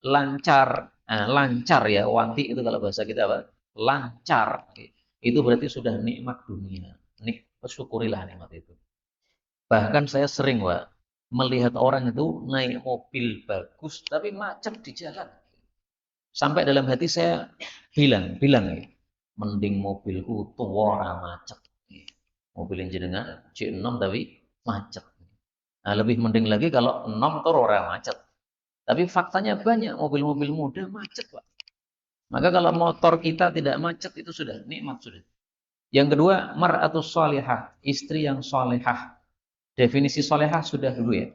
S1: lancar, lancar ya, wanti itu kalau bahasa kita apa? Lancar. Ya. Itu berarti sudah nikmat dunia. Syukurilah nikmat itu. Bahkan saya sering, Pak, melihat orang itu naik mobil bagus tapi macet di jalan. Sampai dalam hati saya bilang ya, mending mobilku tua ora macet. Mobil yang jenengan C6 tapi macet. Nah, lebih mending lagi kalau 6 tur ora macet. Tapi faktanya banyak mobil-mobil muda macet, Pak. Maka kalau motor kita tidak macet itu sudah nikmat sudah. Yang kedua, mar'atus shalihah, istri yang shalihah. Definisi solehah sudah dulu ya.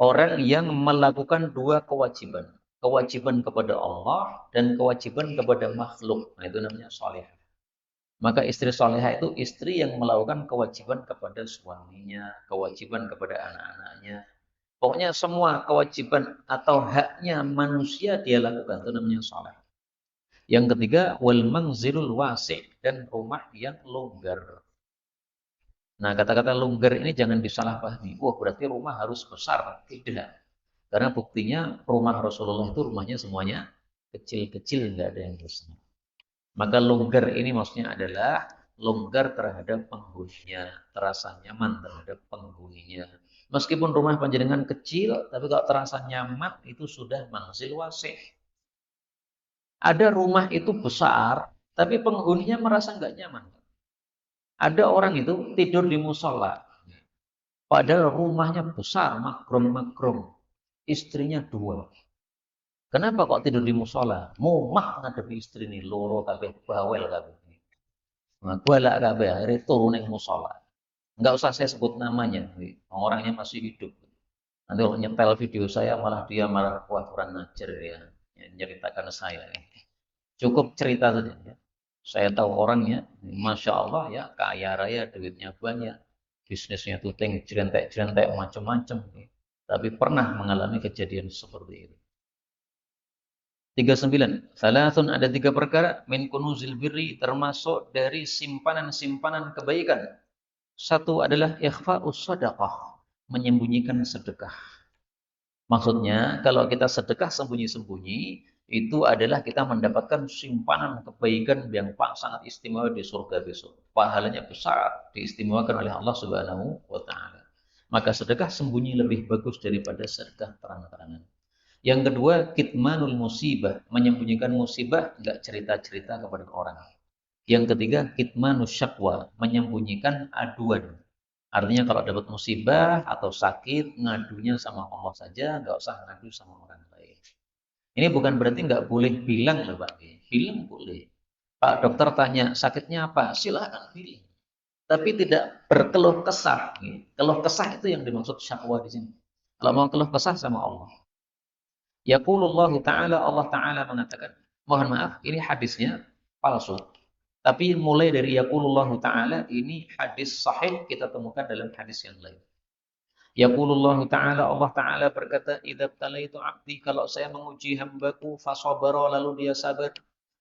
S1: Orang yang melakukan 2 kewajiban. Kewajiban kepada Allah dan kewajiban kepada makhluk. Nah, itu namanya solehah. Maka istri solehah itu istri yang melakukan kewajiban kepada suaminya, kewajiban kepada anak-anaknya. Pokoknya semua kewajiban atau haknya manusia dia lakukan. Itu namanya soleh. Yang ketiga, wal manzilul wasi', dan rumah yang longgar. Nah, kata-kata longgar ini jangan disalahpahami. Wah, berarti rumah harus besar. Tidak. Karena buktinya rumah Rasulullah itu rumahnya semuanya kecil-kecil, nggak ada yang besar. Maka longgar ini maksudnya adalah longgar terhadap penghuninya, terasa nyaman terhadap penghuninya. Meskipun rumah panjenengan kecil, tapi kalau terasa nyaman itu sudah manzil wasi'. Ada rumah itu besar, tapi penghuninya merasa nggak nyaman. Ada orang itu tidur di musola, padahal rumahnya besar, makrum-makrum. Istrinya 2. Kenapa kok tidur di musola? Mumah ngadepi istri ini, loro kabeh, bawel kabeh. Nah, balak kabeh, akhirnya turun ning musola. Enggak usah saya sebut namanya, orangnya masih hidup. Nanti kalau nyetel video saya malah wah kurang ngajar ya, nyeritakan saya. Cukup cerita saja ya. Saya tahu orangnya, masya Allah ya, kaya raya, duitnya banyak, bisnisnya tuh jerentek-jerentek macam-macam. Tapi pernah mengalami kejadian seperti itu. 39. Salasun, ada 3 perkara min kunuzil birri, termasuk dari simpanan-simpanan kebaikan. Satu adalah ikhfa'us shadaqah, menyembunyikan sedekah. Maksudnya, kalau kita sedekah sembunyi-sembunyi, itu adalah kita mendapatkan simpanan kebaikan yang sangat istimewa di surga besok. Pahalanya besar, diistimewakan oleh Allah Subhanahu wa taala. Maka sedekah sembunyi lebih bagus daripada sedekah terang-terangan. Yang kedua, kitmanul musibah, menyembunyikan musibah, enggak cerita-cerita kepada orang. Yang ketiga, kitmanus syakwa, menyembunyikan aduan. Artinya kalau dapat musibah atau sakit, ngadunya sama Allah saja, nggak usah ngadu sama orang lain. Ini bukan berarti nggak boleh bilang loh Pak. Bilang boleh. Pak dokter tanya, sakitnya apa? Silakan bilang. Tapi tidak berkeluh kesah. Keluh kesah itu yang dimaksud syakwa di sini. Kalau mau keluh kesah sama Allah. Yaqulullahu ta'ala, Allah Ta'ala mengatakan, mohon maaf, ini hadisnya palsu. Tapi mulai dari yaqulullahu ta'ala, ini hadis sahih kita temukan dalam hadis yang lain. Yaqulullahu ta'ala, Allah Ta'ala berkata, idza btalaitu 'abdi, kalau saya menguji hambaku, fasabara, lalu dia sabar,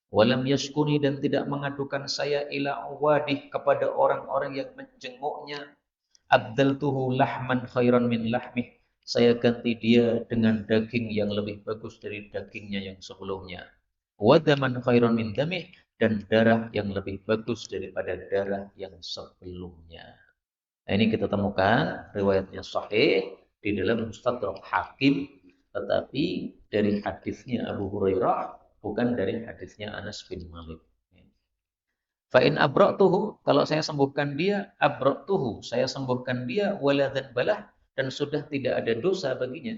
S1: walam yashkuni, dan tidak mengadukan saya ila awadih, kepada orang-orang yang menjenguknya, abdaltuhu lahman khairan min lahmih, saya ganti dia dengan daging yang lebih bagus dari dagingnya yang sebelumnya. Wadaman khairan min damih, dan darah yang lebih bagus daripada darah yang sebelumnya. Nah, ini kita temukan riwayatnya sahih di dalam Mustadrak Hakim, tetapi dari hadisnya Abu Hurairah, bukan dari hadisnya Anas bin Malik. Fa'in abra'tuhu, kalau saya sembuhkan dia, abra'tuhu, saya sembuhkan dia, waladan balah, dan sudah tidak ada dosa baginya.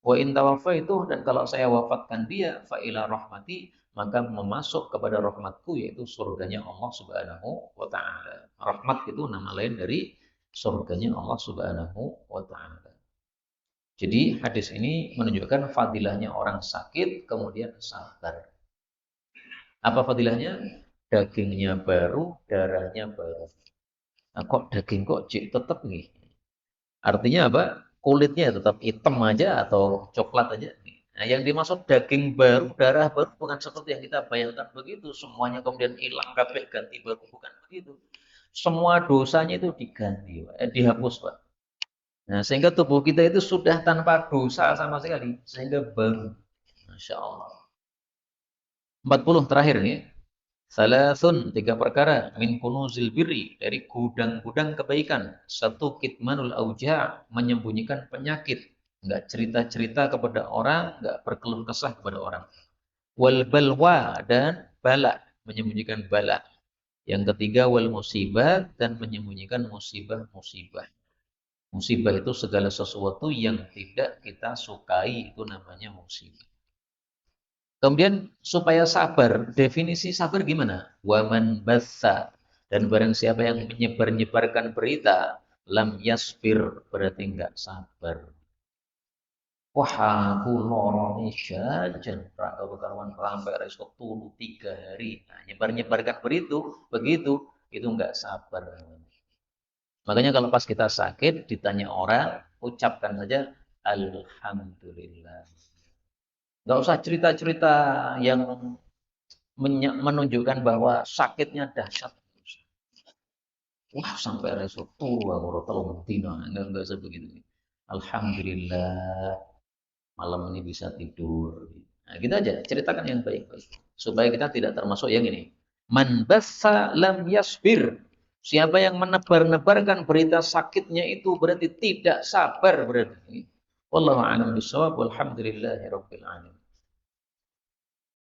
S1: Wa in tawaffaitu, dan kalau saya wafatkan dia, fa'ila rahmati, maka memasuk kepada rahmatku, yaitu surganya Allah Subhanahu wa ta'ala. Rahmat itu nama lain dari surganya Allah Subhanahu wa ta'ala. Jadi hadis ini menunjukkan fadilahnya orang sakit kemudian sabar. Apa fadilahnya? Dagingnya baru, darahnya baru. Nah, kok daging kok tetap nih? Artinya apa? Kulitnya tetap hitam aja atau coklat aja. Nah, yang dimaksud daging baru, darah baru bukan seperti yang kita bayangkan begitu. Semuanya kemudian hilang, kabeh ganti baru, bukan begitu. Semua dosanya itu diganti, dihapus, Pak. Nah, sehingga tubuh kita itu sudah tanpa dosa sama sekali, sehingga baru. Masya Allah. 40 terakhir nih. Salasun, 3 perkara, min kunuzil birri, dari gudang-gudang kebaikan. Satu, kitmanul auja', menyembunyikan penyakit. Enggak cerita-cerita kepada orang, enggak berkeluh kesah kepada orang. Wal balwa, dan bala, menyembunyikan bala. Yang ketiga, wal musibah, dan menyembunyikan musibah-musibah. Musibah itu segala sesuatu yang tidak kita sukai, itu namanya musibah. Kemudian supaya sabar, definisi sabar gimana? Waman bassa, dan barang siapa yang menyebar-nyebarkan berita, lam yasbir, berarti enggak sabar. Wah, aku loro jajan kalau karuan sampai resok tulu 3 hari. Nah, nyebar-nyebarkan begitu, itu enggak sabar. Makanya kalau pas kita sakit, ditanya orang, ucapkan saja alhamdulillah. Enggak usah cerita-cerita yang menunjukkan bahwa sakitnya dahsyat. Wah, sampai resok turu aku telung dina, enggak sebegitu. Alhamdulillah, malam ini bisa tidur. Nah, kita aja ceritakan yang baik-baik supaya kita tidak termasuk yang ini. Man bassa lam yasbir. Siapa yang menebar-nebarkan berita sakitnya itu berarti tidak sabar berarti. Wallahu a'lam bishawab, walhamdulillahirabbil alamin.